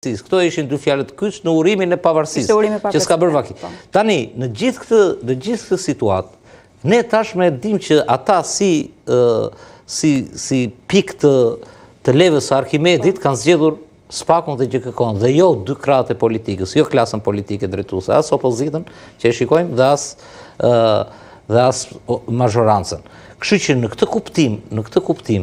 Këto ishin dy fjalët kyç në urimin e pavarësisë, që s'ka bërë vaki. Tani, në gjithë këtë situatë, ne tashmë e dim që ata si pikë të levës së Arkimedit kanë zgjedhur SPAK-un dhe GKK-n, dhe jo dy krahët e politikës, jo klasën politike drejtuese, as opozitën që e shikojmë dhe as mazhorancën. Kështu që në këtë kuptim,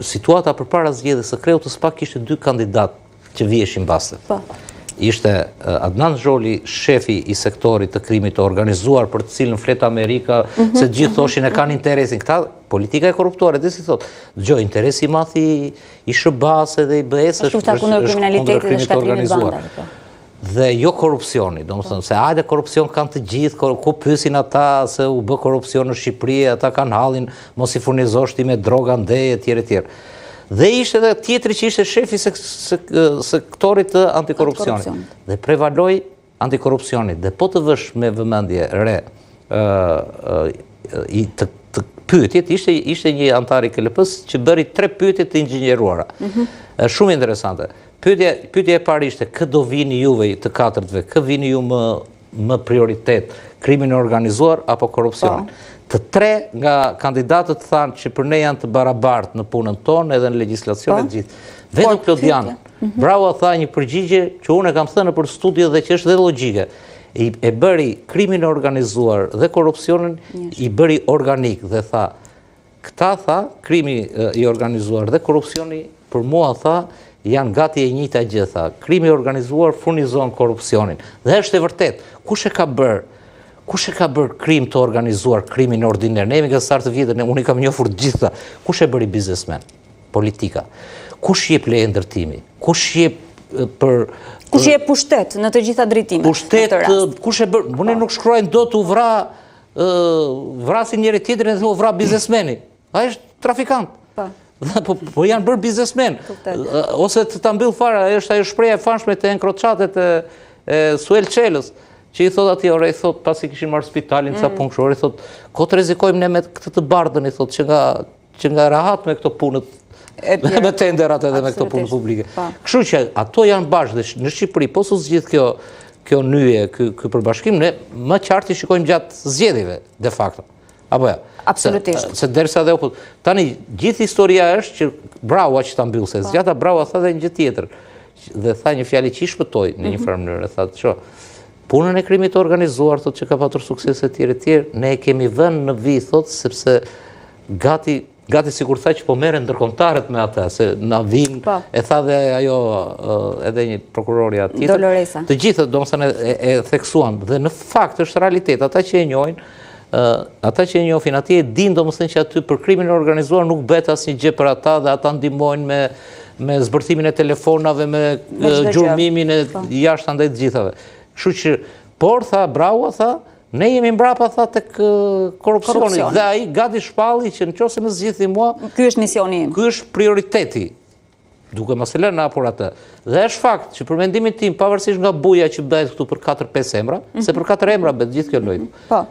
situata përpara zgjedhjes së kreut të SPAK kishte dy kandidat që viheshin baste. Ishte Adnan Zholi, shefi i sektorit të krimit të organizuar, për të cilën flet Amerika, se gjithë thoshin e kanë interesin. Këta, politika e korruptuar, dhe si thot, dëgjoj, interesi i madh i SBA-s dhe i BE-s është kundër krimit të organizuar. Dhe jo korrupsioni, domethënë se hajde korrupsion kanë të gjithë, ku pyesin ata se u bë korrupsion në Shqipëri, ata kanë hallin mos i furnizosh ti me droga ndej etj. Dhe ishte edhe tjetri që ishte shefi sektorit të antikorrupsionit. Dhe prevaloi antikorrupsioni. Dhe po të vësh me vëmendje re të pyetjet, ishte një antar i KLP-s që bëri 3 pyetje të inxhinieruara. Shumë interesante. Pyetja e parë ishte, kë do vini juve të katërtve, kë vini ju më prioritet, krimin e organizuar apo korrupsionin? Të 3 nga kandidatët thanë që për ne janë të barabartë në punën tonë edhe në legjislacionet gjithë. Vetë Klodian, bravo tha një përgjigje që unë e kam thënë për studio dhe që është dhe logjike. E bëri krimin e organizuar dhe korrupsionin, i bëri organik dhe tha, këta tha, krimi i organizuar dhe korrupsioni, për mua tha, janë gati e njëjta gjë, tha. Krimi i organizuar furnizon korrupsionin. Dhe është e vërtet, kush e ka bërë krim të organizuar, krimin ordiner? Ne jemi nga start të vjetër, unë i kam njohur gjitha. Kush e bëri biznesmen? Politika. Kush jep leje ndërtimi? Kush jep pushtet në të gjitha drejtimet? Pushtet, kush e bërë? Unë nuk shkruajnë do të vrasin njëri tjetrin dhe u vra biznesmeni. Ai është trafikant. Po janë bërë biznesmen. Ose të ta mbyll fare, është ajo shpreha e famshme të enkroçatet e Suel Çelës, që i thot atij, ore, i thot, pasi kishin marrë spitalin ca punëshor, i thot, ko të rrezikojmë ne me këtë të bardhën, i thot, që nga rahat me këto punët, me tenderat edhe me këto punët publike. Kështu që ato janë bashkë dhe në Shqipëri, po su zgjidh kjo nyje, ky përbashkim, ne më qartë i shikojmë gjatë zgjedhjeve, de facto. Apo ja? Absolutisht. Se derisa dhe opozita. Tani, gjithë historia është që Braua që ta mbyllse, zgjata Braua tha dhe një gjë tjetër, dhe tha një fjalë që i shpëtoi në një farë mënyrë, tha, "Ço, punën e krimit të organizuar, thot, që ka patur sukses etj, ne e kemi vënë në vijë, thot, sepse gati sikur tha që po merren ndërkombëtarët me ata, se na vijnë, e tha dhe ajo edhe një prokurorja tjetër. Doloresa. Të gjithë domethënë e theksuan dhe në fakt është realitet, ata që e njohin, ata që e njohin atje e dinë domethënë që aty për krimin e organizuar nuk bëhet asnjë gjë për ata dhe ata ndihmojnë me zbërthimin e telefonave, me gjurmimin e jashtë andaj të gjithave. Kështu që, por tha Braua tha, ne jemi mbrapa tha tek korrupsioni dhe ai gati shpalli që nëse më zgjidhni mua, ky është misioni im. Ky është prioriteti. Duke mos e lënë hapur atë. Dhe është fakt që për mendimin tim, pavarësisht nga buja që bëhet këtu për 4-5 emra, se për 4 emra bëhet gjithë kjo lojë.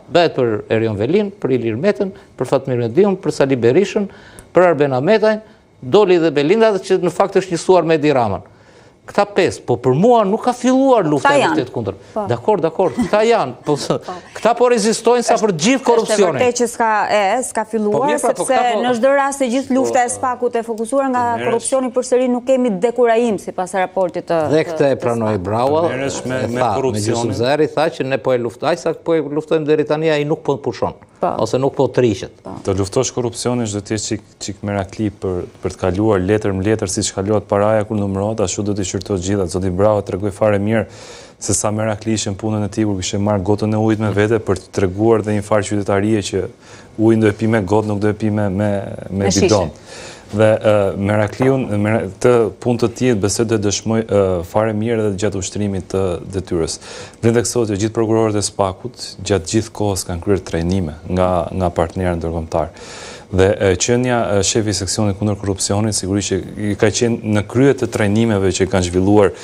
Bëhet për Erion Velin, për Ilir Metën, për Fatmir Mediun, për Sali Berishën, për Arben Ahmetajn, Doli dhe Belinda, që në fakt është njësuar me Edi Raman. Këta 5, po për mua nuk ka filluar lufta e vërtet kundër. Dakor, këta janë. Këta po rezistojnë sa për gjithë korrupsionin. Është vërtet që s'ka filluar, sepse në çdo rast e gjithë lufta e SPAK-ut e fokusuar nga korrupsioni përsëri nuk kemi dekurajim sipas raportit të. Dhe këtë e pranoi Braua. Me korrupsionin. Zeri tha që ne po e luftojmë, sa po e luftojmë deri tani ai nuk po pushon. Ose nuk po trishet. Të luftosh korrupsionin çdo të jesh çik merakli për të kaluar letër më letër siç kalohet paraja kur numërohet, ashtu do të shqyrto gjitha. Zoti Bravo tregoi fare mirë se sa merakli ishte punën e tij kur kishte marrë gotën e ujit me vete për të treguar dhe një farë qytetarie që ujin do e pi me gotë, nuk do e pi me bidon. Dhe merakliun të punë të tillë besoj të dëshmoj fare mirë edhe gjatë ushtrimit të detyrës. Vlen tek sot gjithë prokurorët e SPAK-ut gjatë gjithë kohës kanë kryer trajnime nga partnerët ndërkombëtar. Dhe qenia shefi seksionit kundër korrupsionit sigurisht që ka qenë në krye të trajnimeve që kanë zhvilluar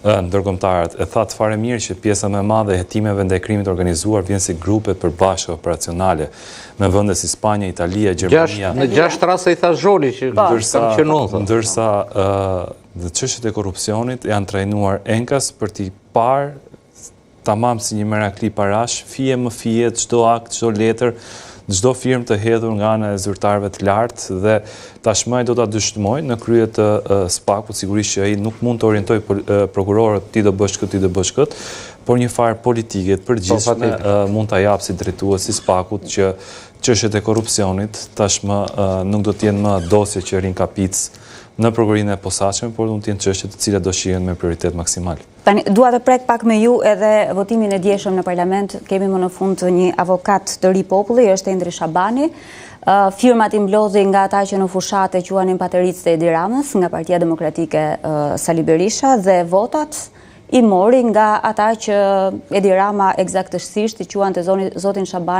ndërkombëtarët. E thatë fare mirë që pjesa më e madhe e hetimeve ndaj krimit organizuar vjen si grupe përbashkëta operacionale me vende si Spanja, Italia, Gjermania. Në 6 raste i tha Zholi që kam qenuar. Ndërsa dhe çështjet e korrupsionit janë trajnuar enkas për t'i parë tamam si një merakli parash, fije më fije, çdo akt, çdo letër, çdo firmë të hedhur nga ana e zyrtarëve të lartë dhe tashmë do ta dëshmojnë në krye të SPAK-ut, sigurisht që ai nuk mund të orientojë prokurorët ti do bësh këtë, ti do bësh këtë, por një farë politike të përgjithshme mund ta jap si drejtues si SPAK-ut që çështjet e korrupsionit tashmë nuk do të jenë më dosje që rin kapic në prokurorinë e posaçme, por mund të jenë çështje të cilat do shihen me prioritet maksimal. Tani, dua të prek pak me ju edhe votimin e dieshëm në parlament. Kemi më në fund një avokat të ri populli, është Endri Shabani. Firmat i mblodhi nga ata që në fushat e quanin pateric të Edi Ramës, nga Partia Demokratike Sali Berisha, dhe votat i mori nga ata që Edi Rama eksaktësisht i quan të zotin Shabani